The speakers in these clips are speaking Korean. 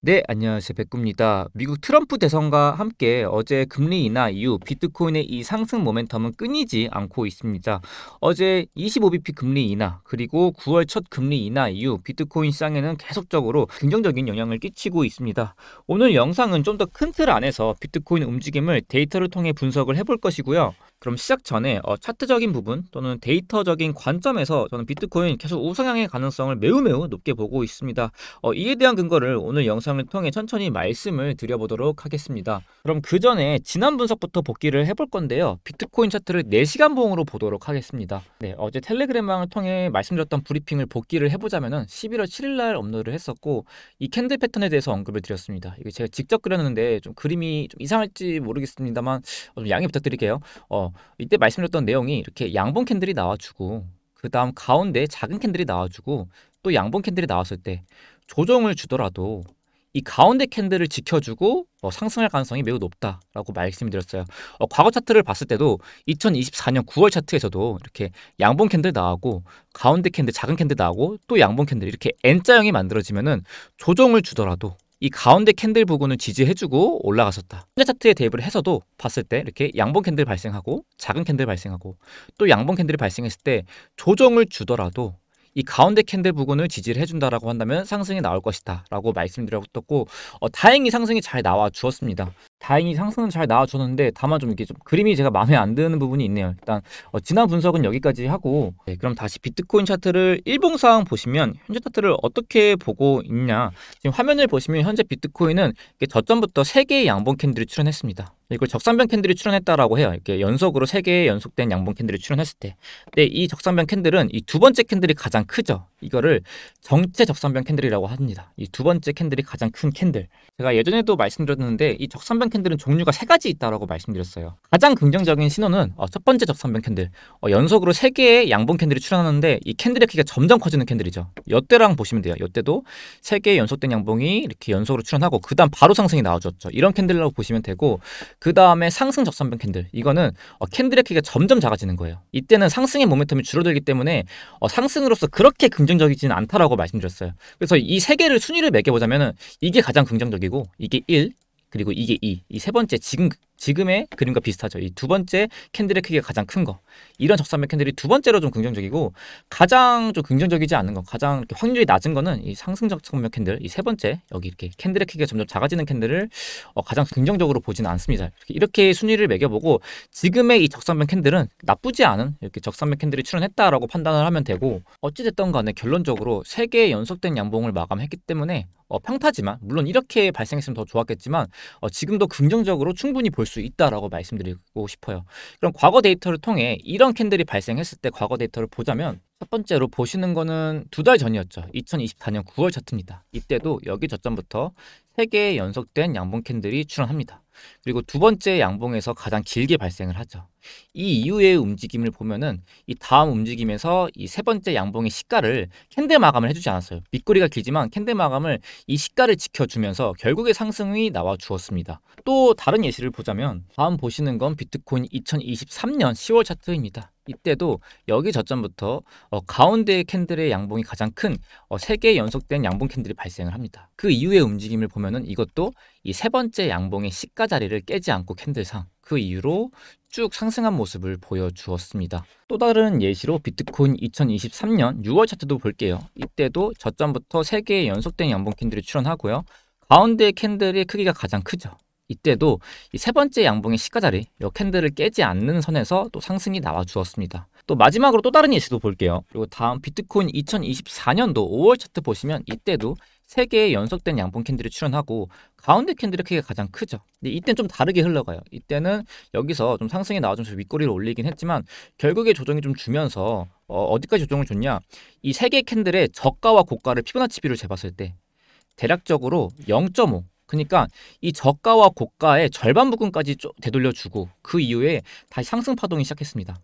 네, 안녕하세요. 백구입니다. 미국 트럼프 대선과 함께 어제 금리 인하 이후 비트코인의 이 상승 모멘텀은 끊이지 않고 있습니다. 어제 25bp 금리 인하 그리고 9월 첫 금리 인하 이후 비트코인 시장에는 계속적으로 긍정적인 영향을 끼치고 있습니다. 오늘 영상은 좀 더 큰 틀 안에서 비트코인 움직임을 데이터를 통해 분석을 해볼 것이고요. 그럼 시작 전에 차트적인 부분 또는 데이터적인 관점에서 저는 비트코인 계속 우상향의 가능성을 매우 높게 보고 있습니다. 이에 대한 근거를 오늘 영상을 통해 천천히 말씀을 드려보도록 하겠습니다. 그럼 그 전에 지난 분석부터 복기를 해볼 건데요. 비트코인 차트를 4시간 봉으로 보도록 하겠습니다. 네, 어제 텔레그램망을 통해 말씀드렸던 브리핑을 복기를 해보자면은 11월 7일 날 업로드를 했었고 이 캔들 패턴에 대해서 언급을 드렸습니다. 이게 제가 직접 그렸는데 좀 그림이 좀 이상할지 모르겠습니다만 좀 양해 부탁드릴게요. 이때 말씀드렸던 내용이 이렇게 양봉 캔들이 나와주고 그 다음 가운데 작은 캔들이 나와주고 또 양봉 캔들이 나왔을 때 조정을 주더라도 이 가운데 캔들을 지켜주고 상승할 가능성이 매우 높다라고 말씀드렸어요. 과거 차트를 봤을 때도 2024년 9월 차트에서도 이렇게 양봉 캔들 나오고 가운데 캔들 작은 캔들 나오고 또 양봉 캔들 이렇게 N자형이 만들어지면은 조정을 주더라도 이 가운데 캔들 부분을 지지해주고 올라갔었다. 현재 차트에 대입을 해서도 봤을 때 이렇게 양봉 캔들 발생하고 작은 캔들 발생하고 또 양봉 캔들이 발생했을 때 조정을 주더라도 이 가운데 캔들 부분을 지지를 해준다라고 한다면 상승이 나올 것이다 라고 말씀드렸고 다행히 상승이 잘 나와 주었습니다. 다행히 상승은 잘 나와 줬는데 다만 좀 이게 좀 그림이 제가 마음에 안 드는 부분이 있네요. 일단 지난 분석은 여기까지 하고 그럼 다시 비트코인 차트를 일봉상 보시면 현재 차트를 어떻게 보고 있냐. 지금 화면을 보시면 현재 비트코인은 저점부터 3개의 양봉 캔들이 출현했습니다. 이걸 적산변 캔들이 출현했다라고 해요. 이렇게 연속으로 3개의 연속된 양봉 캔들이 출현했을 때. 근데 이 적산변 캔들은 이 두 번째 캔들이 가장 크죠. 이거를 정체 적산변 캔들이라고 합니다. 이 두 번째 캔들이 가장 큰 캔들. 제가 예전에도 말씀드렸는데 이 적산변 캔들은 종류가 3가지 있다라고 말씀드렸어요. 가장 긍정적인 신호는 첫 번째 적산변 캔들. 연속으로 3개의 양봉 캔들이 출현하는데 이 캔들의 크기가 점점 커지는 캔들이죠. 이때랑 보시면 돼요. 이때도 3개의 연속된 양봉이 이렇게 연속으로 출현하고 그 다음 바로 상승이 나와줬죠. 이런 캔들이라고 보시면 되고 그 다음에 상승 적산변 캔들. 이거는 캔들의 크기가 점점 작아지는 거예요. 이때는 상승의 모멘텀이 줄어들기 때문에 상승으로서 그렇게 긍정적이지는 않다라고 말씀드렸어요. 그래서 이 3개를 순위를 매겨보자면은 이게 가장 긍정적이고 이게 1 그리고 이게 2. 이 세 번째 지금의 그림과 비슷하죠. 이 두 번째 캔들의 크기가 가장 큰 거. 이런 적산변 캔들이 두 번째로 좀 긍정적이고 가장 좀 긍정적이지 않은 거, 가장 이렇게 확률이 낮은 거는 이 상승 적산변 캔들, 이 세 번째 여기 이렇게 캔들의 크기가 점점 작아지는 캔들을 가장 긍정적으로 보지는 않습니다. 이렇게 순위를 매겨보고 지금의 이 적산변 캔들은 나쁘지 않은 이렇게 적산변 캔들이 출현했다라고 판단을 하면 되고 어찌됐든 간에 결론적으로 3개의 연속된 양봉을 마감했기 때문에 평타지만 물론 이렇게 발생했으면 더 좋았겠지만 지금도 긍정적으로 충분히 볼 수 있다라고 말씀드리고 싶어요. 그럼 과거 데이터를 통해 이런 캔들이 발생했을 때 과거 데이터를 보자면 첫 번째로 보시는 거는 2달 전이었죠. 2024년 9월 차트입니다. 이때도 여기 저점부터 3개의 연속된 양봉 캔들이 출현합니다. 그리고 두 번째 양봉에서 가장 길게 발생을 하죠. 이 이후의 움직임을 보면은 이 다음 움직임에서 이 세 번째 양봉의 시가를 캔들 마감을 해주지 않았어요. 밑꼬리가 길지만 캔들 마감을 이 시가를 지켜주면서 결국에 상승이 나와 주었습니다. 또 다른 예시를 보자면 다음 보시는 건 비트코인 2023년 10월 차트입니다. 이때도 여기 저점부터 가운데 캔들의 양봉이 가장 큰 3개의 연속된 양봉 캔들이 발생을 합니다. 그 이후의 움직임을 보면은 이것도 이 세 번째 양봉의 시가 자리를 깨지 않고 캔들상 그 이후로 쭉 상승한 모습을 보여주었습니다. 또 다른 예시로 비트코인 2023년 6월 차트도 볼게요. 이때도 저점부터 3개의 연속된 양봉 캔들이 출현하고요. 가운데 캔들의 크기가 가장 크죠. 이때도 이 세 번째 양봉의 시가 자리, 이 캔들을 깨지 않는 선에서 또 상승이 나와 주었습니다. 또 마지막으로 또 다른 예시도 볼게요. 그리고 다음 비트코인 2024년도 5월 차트 보시면 이때도 3개의 연속된 양봉 캔들이 출현하고 가운데 캔들의 크기가 가장 크죠. 근데 이때는 좀 다르게 흘러가요. 이때는 여기서 좀 상승이 나와주면서 윗꼬리를 올리긴 했지만 결국에 조정이 좀 주면서 어디까지 조정을 줬냐. 이 3개 캔들의 저가와 고가를 피보나치 비율을 재봤을 때 대략적으로 0.5 그러니까 이 저가와 고가의 절반 부분까지 되돌려주고 그 이후에 다시 상승 파동이 시작했습니다.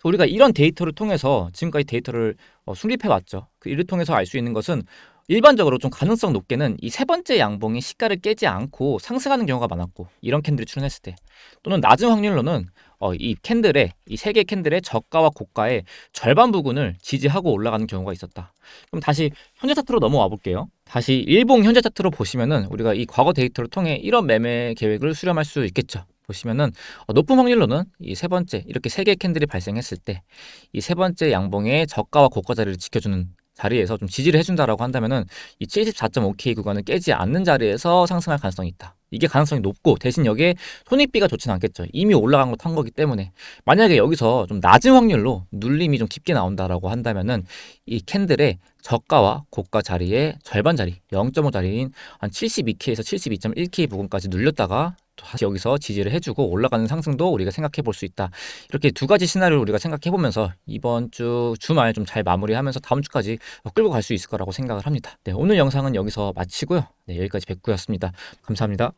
우리가 이런 데이터를 통해서 지금까지 데이터를 수립해 왔죠. 이를 통해서 알 수 있는 것은 일반적으로 좀 가능성 높게는 이 세 번째 양봉이 시가를 깨지 않고 상승하는 경우가 많았고 이런 캔들이 출현했을 때 또는 낮은 확률로는 이 캔들의 이 세 개 캔들의 저가와 고가의 절반 부분을 지지하고 올라가는 경우가 있었다. 그럼 다시 현재 차트로 넘어와 볼게요. 다시 일봉 현재 차트로 보시면은 우리가 이 과거 데이터를 통해 이런 매매 계획을 수렴할 수 있겠죠. 보시면은 높은 확률로는 이 세 번째 이렇게 세 개의 캔들이 발생했을 때 이 세 번째 양봉의 저가와 고가 자리를 지켜주는 자리에서 좀 지지를 해준다라고 한다면은 이 74.5K 구간을 깨지 않는 자리에서 상승할 가능성이 있다. 이게 가능성이 높고 대신 여기에 손익비가 좋지는 않겠죠. 이미 올라간 거 탄 거기 때문에 만약에 여기서 좀 낮은 확률로 눌림이 좀 깊게 나온다라고 한다면은 이 캔들의 저가와 고가 자리의 절반 자리 0.5 자리인 한 72K에서 72.1K 부분까지 눌렸다가 다시 여기서 지지를 해주고 올라가는 상승도 우리가 생각해 볼 수 있다. 이렇게 두 가지 시나리오를 우리가 생각해 보면서 이번 주 주말 좀 잘 마무리하면서 다음 주까지 끌고 갈 수 있을 거라고 생각을 합니다. 네, 오늘 영상은 여기서 마치고요. 네, 여기까지 백구였습니다. 감사합니다.